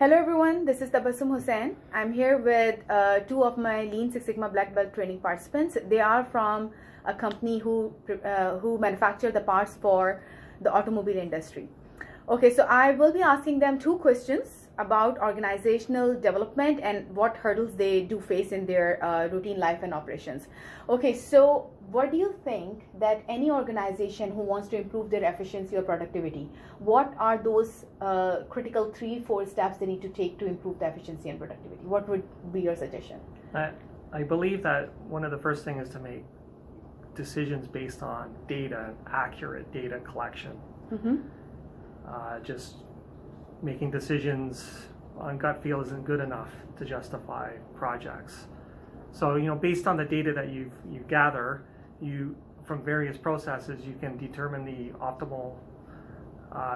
Hello everyone, this is Tabassum Hussain. I'm here with two of my Lean Six Sigma Black Belt training participants. They are from a company who manufacture the parts for the automobile industry. Okay, so I will be asking them two questions about organizational development and what hurdles they do face in their routine life and operations. Okay, so what do you think that any organization who wants to improve their efficiency or productivity, what are those critical 3-4 steps they need to take to improve the efficiency and productivity? What would be your suggestion? I believe that one of the first things is to make decisions based on data, accurate data collection. Mm-hmm. Just making decisions on gut feel isn't good enough to justify projects. So, based on the data that you gather, from various processes, you can determine the optimal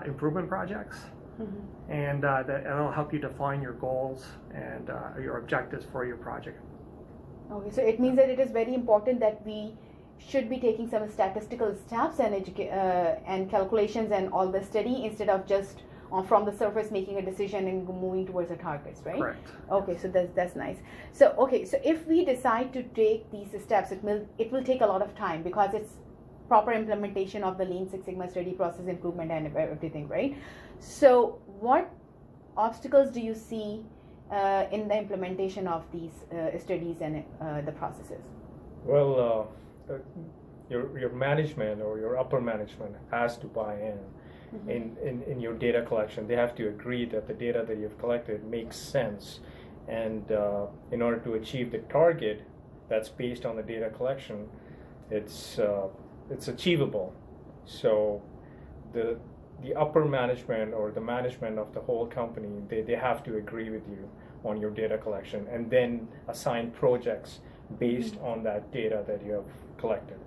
improvement projects, Mm-hmm. and that'll help you define your goals and your objectives for your project. Okay, so it means that it is very important that we should be taking some statistical steps and calculations and all the study instead of just from the surface making a decision and moving towards the targets, right? Correct. Okay, so that's nice. So so if we decide to take these steps, it will take a lot of time because it's proper implementation of the Lean Six Sigma study, process improvement, and everything, right? So what obstacles do you see in the implementation of these studies and the processes? Well, your management or your upper management has to buy in. Mm-hmm. In your data collection. They have to agree that the data that you've collected makes sense, and in order to achieve the target that's based on the data collection, it's achievable. So the upper management or the management of the whole company, they have to agree with you on your data collection and then assign projects based Mm-hmm. on that data that you have collected.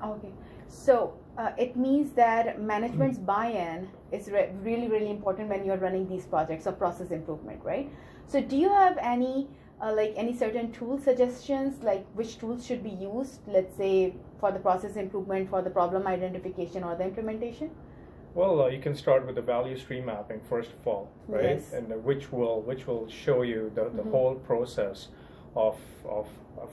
Okay, so it means that management's buy-in is really, really important when you're running these projects of process improvement, right? So do you have any any certain tool suggestions, like which tools should be used, let's say for the process improvement, for the problem identification or the implementation? Well, you can start with the value stream mapping first of all, right? Yes. And which will show you the Mm-hmm. whole process of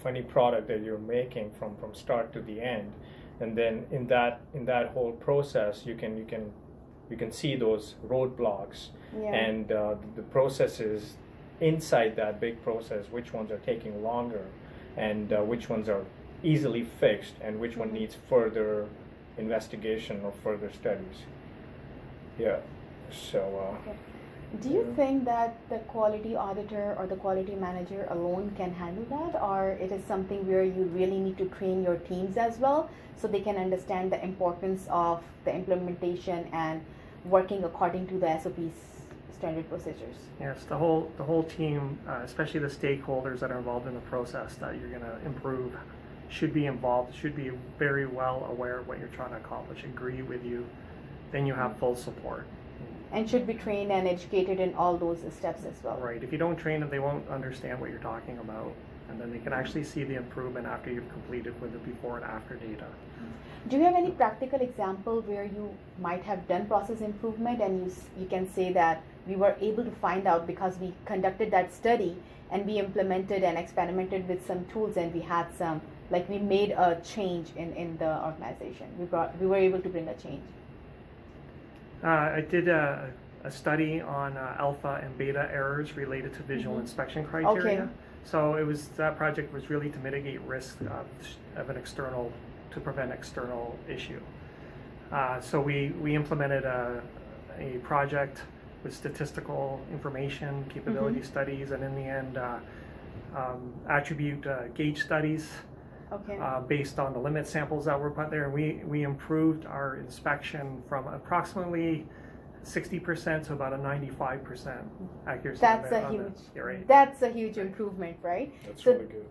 any product that you're making from start to the end. And then in that whole process, you can see those roadblocks, Yeah. and the processes inside that big process, which ones are taking longer, and which ones are easily fixed, and which one Mm-hmm. needs further investigation or further studies. Yeah. So. Okay. Do you think that the quality auditor or the quality manager alone can handle that, or it is something where you really need to train your teams as well so they can understand the importance of the implementation and working according to the SOPs, standard procedures? Yes, the whole team, especially the stakeholders that are involved in the process that you're going to improve, should be involved, should be very well aware of what you're trying to accomplish, agree with you, then you have full support. And should be trained and educated in all those steps as well. Right. If you don't train them, they won't understand what you're talking about, and then they can actually see the improvement after you've completed with the before and after data. Do you have any practical example where you might have done process improvement and you can say that we were able to find out because we conducted that study and we implemented and experimented with some tools and we had some, we made a change in the organization. We were able to bring a change. I did a study on alpha and beta errors related to visual Mm-hmm. inspection criteria. Okay. So that project was really to mitigate risk to prevent external issue. So we implemented a project with statistical information, capability Mm-hmm. studies, and in the end, attribute gauge studies. Okay. Based on the limit samples that were put there. We improved our inspection from approximately 60% to about a 95% accuracy. That's on a huge. You're right. That's a huge improvement, right? That's So really good.